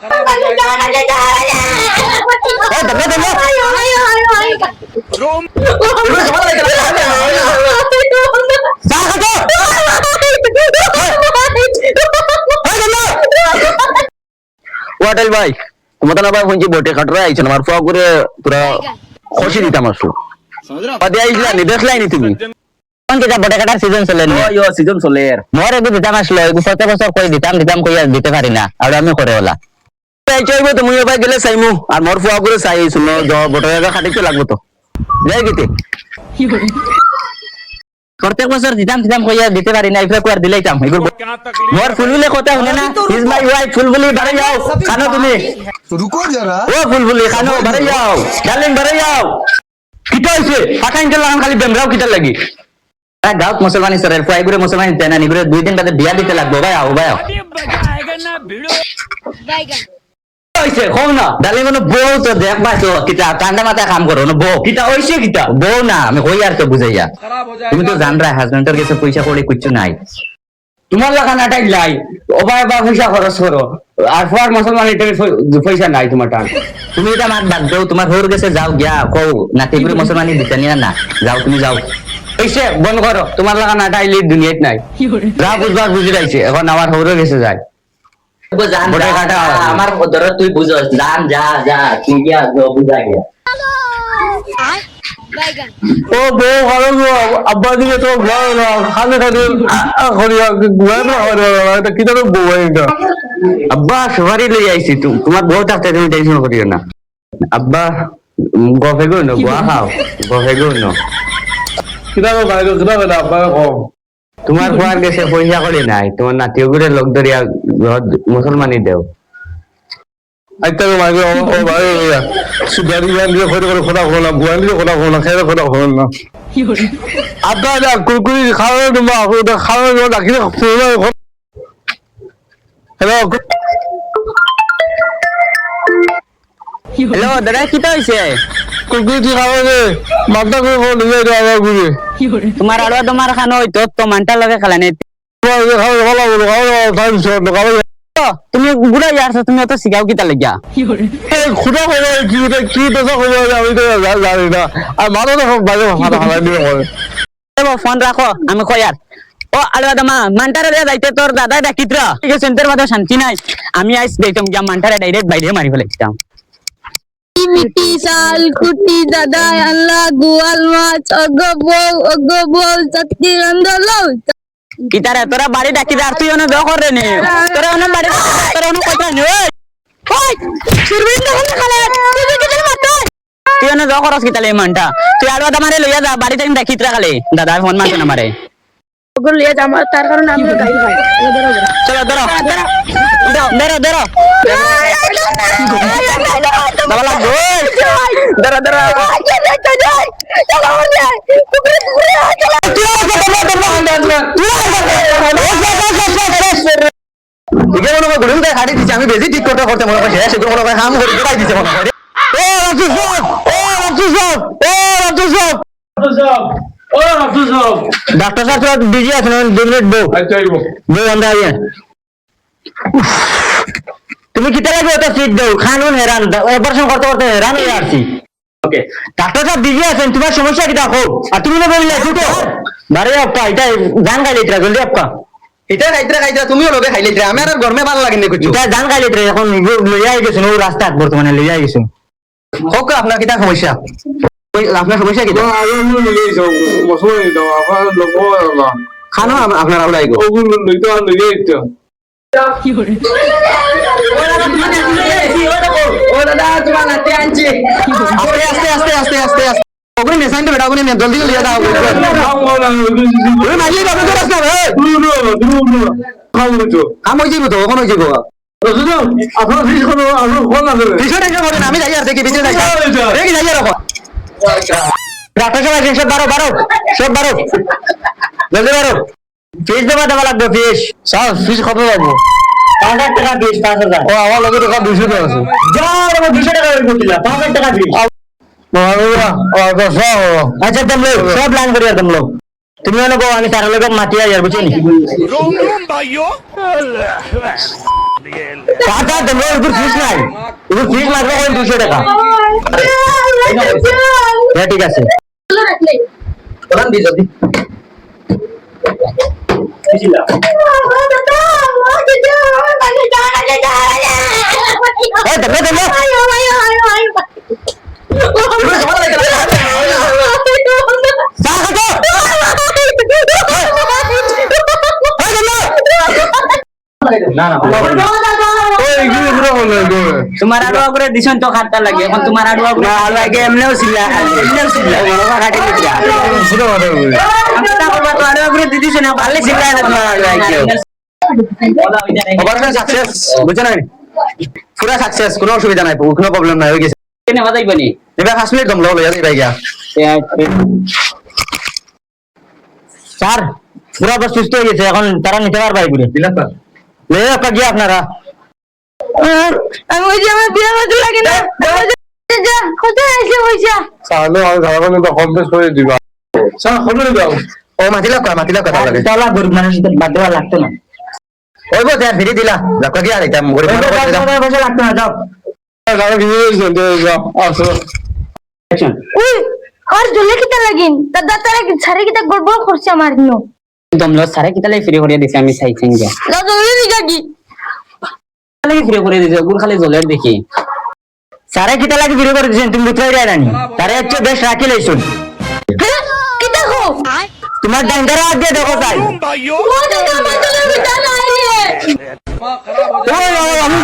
hotel ভাই তোমাদের আবার শুনছি বটে কাটরা আইছেন আমার ফোয়া করে পুরা খুশি দিতাম আসলো আদে আইছলা নি দেখলাই নি তুমি কোন কে বটে কাটার সিজন চলে নি ও সিজন চলে এর মোরে গো দিতাম আসলো এগো 7 বছর কই দিতাম কইয়া দিতে পারি না আর আমি করে ওলা তাই চাইবো তুমি ভাই গেলে চাইমু আর মোর ফোয়া করে চাই শুনো বটে কাটিতে লাগবো তো যাই গিতে প্রত্যেক বছর দিতাম কইয়া দিতে পারি না ইফরা কোয়ার দিলাইতাম এগুলো মোর ফুলবুলি কথা শুনে না ইজ মাই ওয়াইফ ফুলবুলি বাড়ি যাও খানো তুমি रुको जरा ও ফুলবুলি খানো বাড়ি যাও ডার্লিং বাড়ি যাও কিটা হইছে ফাটাইন লাগান খালি বেমরাও কিটা লাগি গাঁত মুসলমানি সরের ফাইগুরে মুসলমানি তেনা নিগুরে 2 দিন বাদে বিয়া দিতে লাগবো ভাই আও হইছে কোন না ডার্লিং কোনো বউ তো দেখ পাইছো কিটা কান্দা মাথা কাম করো না বউ কিটা হইছে কিটা বউ না আমি কই আর তো বুঝাইয়া তুমি তো জান রা হাজবেন্ডের কাছে পয়সা কড়ি কিচ্ছু নাই তোমার লাগা নাটাই লাই ওবাই বা পয়সা খরচ করো আর ফর মুসলমানি পয়সা নাই তোমার টান তুমি এটা মাত বাদ দাও তোমার হোর গেছে যাও গিয়া কও নাতি করে মুসলমানি দিতে নিয়া না যাও তুমি যাও এসে বন্ধ করো তোমার লাগা নাটাই লি দুনিয়াত নাই যা বুঝবার বুঝি রাইছে এখন আমার হোর গেছে যায় আমার ধর তুই বুঝস জান যা যা তুই গিয়া বুঝা গিয়া ও বউ ভালো গো আব্বা দিকে তো ভালো না খালি খালি করিয়া গুয়ার না এটা কি তোর বউ এটা আব্বা সবারই লই আইছি তোমার বউ থাকতে তুমি টেনশন করিও না আব্বা গফে গো না গুয়া খাও গফে গো না किधर বাইরে কিভাবে না আব্বা কম তোমার ফুয়ার গেছে পয়সা করি নাই তোমার নাতিও করে লোক ধরিয়া মুসলমানি দেও আইতা মাইরে ও ভাই সুগারি গান দিয়ে করে খোলা খোলা গুয়ান দিয়ে খোলা খোলা খেয়ে খোলা খোলা না আব্বা যা কুরকুরি খাওয়া না ওটা খাওয়া না রাখি হ্যালো হ্যালো দাদা কি তো হইছে কুরকুরি খাওয়া রে মাথা করে বল নিয়ে যাওয়া গুলি তোমার আড়া তোমার খানো হইতো তো মানটা লাগে খালানে তুমি বুড়া যাচ্ছ তুমি অত শিখাও কিতা লাগিয়া খুদা হবে কি দশা হবে আমি তো জানি না আর মানুষ বাইরে ভাড়া ভাড়া দিয়ে করে ফোন রাখো আমি কই আর ও আলবা দামা মানটারে যাইতে তোর দাদা ডাকিতরা ঠিক আছে সেন্টার মধ্যে শান্তি নাই আমি আইস দেইতাম গিয়া মানটারে ডাইরেক্ট বাইরে মারি ফেলাইতাম মিটি শাল কুটি দাদা আল্লাহ গোয়াল মাছ অগো বউ সত্যি রন্ধলো কিতারে তোরা বাড়ি ডাকি আর তুই ওনে দেখ করে নে তোরা ওনে বাড়ি তোরা ওনে কইতা নে ওই সুরবিন দেখো না খালে তুই কি দিন মাত তুই ওনে দেখ করস কিতালে মানটা তুই আলবা দামারে লইয়া যা বাড়িতে ডাকিতরা খালে দাদা ফোন মারছে না মারে ওগুলো লিয়ে যা আমার তার কারণে আমি গাড়ি খাই চলো ধরো ধরো বাবা লাগো ধরো আমি বেশি ঠিক করতে মনে করছি সেগুলো মনে করে হাম করে দেখাই দিচ্ছে মনে করে ডাক্তার সাহেব বিজি আছেন 2 মিনিট বউ বউ আমরা আইয়া তুমি কি তাহলে ওটা সিট দাও খানুন হেরান অপারেশন করতে হেরান হয়ে আসছি ওকে ডাক্তার সাহেব বিজি আছেন তোমার সমস্যা কি দেখো আর তুমি না বললে দুটো বারে আপকা এটা জান গাইলে এটা জলদি আপকা এটা খাইতরা তুমিও লগে খাইলে আমি আর গরমে ভালো লাগে না কিছু এটা জান গাইলে এখন লইয়া গেছেন ও রাস্তা বর্তমানে লইয়া গেছেন হোক আপনার কি সমস্যা আপনার সমস্যা কি খানো আপনার আউলাই গো আমি যাই আর দেখি পিছনে যাই রাখো ডাক্তার সাহেব সব বারো জলদি বারো ফিস দেওয়া লাগবে ফিস স্যার ফিস কত যাবো 5,000 টাকা ফিস 5,000 ও আমার লগে টাকা 200 টাকা আছে যাও আমার 200 টাকা করে দিলা 5,000 টাকা ফিস আচ্ছা তুম লোক সব লাইন করিয়া তুম লোক তুমি মনে করো আমি তার লোক মাতিয়া যার বুঝছেন টাকা দেবো উপর ফিস নাই উপর ফিস লাগবে ওই 200 টাকা হ্যাঁ ঠিক আছে বলান দি যদি এই দেখো দেখো না না ওই কি পুরো হলো গো তোমার আড়ুয়া করে দিছেন তো খাটটা লাগে এখন তোমার আড়ুয়া করে লাগে এমনেও ছিলা বড় খাটি দিছা পুরো হলো আমরা করবা তো আড়ুয়া করে দিদিছ না ভালো ছিলা না তোমার আড়ুয়া কেউ অপারেশন সাকসেস বুঝছেন না পুরা সাকসেস কোনো অসুবিধা নাই কোনো প্রবলেম নাই হয়ে গেছে কেনে বাজাইবা নি এবার 5 মিনিট কম লাগলো যাই ভাই গিয়া স্যার পুরা বস সুস্থ হয়ে গেছে এখন তারা নিতে পারবে ঘুরে দিলা স্যার লে আপা গিয়া আপনারা আমি ওই যে আমার বিয়ে হতে লাগে না যা কোথায় এসে পয়সা তাহলে আমি ধারাবাহিক তো কম বেশ করে দিবা স্যার খবর দাও ও মাতিলা কথা লাগে তাহলে গরিব মানুষের বাদ দেওয়া লাগতো না ওই বসে ফিরে দিলা দেখো কি আর এটা গরিব মানুষ বসে লাগতো না যাও দাদা কি যাও আসো উই আর জলে কিটা লাগিন দাদা তারা কি ছারে কিটা গড়বড় করছে আমার নো দমলো সারে কিতালে ফ্রি করে দিছে আমি চাইছেন যে দাদা জলে দিগা কি খালি ফ্রি করে দিছে গুল খালি জলের দেখি সারে কিতালে ফ্রি করে দিছেন তুমি বুঝাই রাই রানি তারে হচ্ছে বেশ রাখি লইছুন কিটা কো তোমার ডাঙ্গারা আগে দেখো তাই ও দাদা মাতলে বিটা নাই রে আমি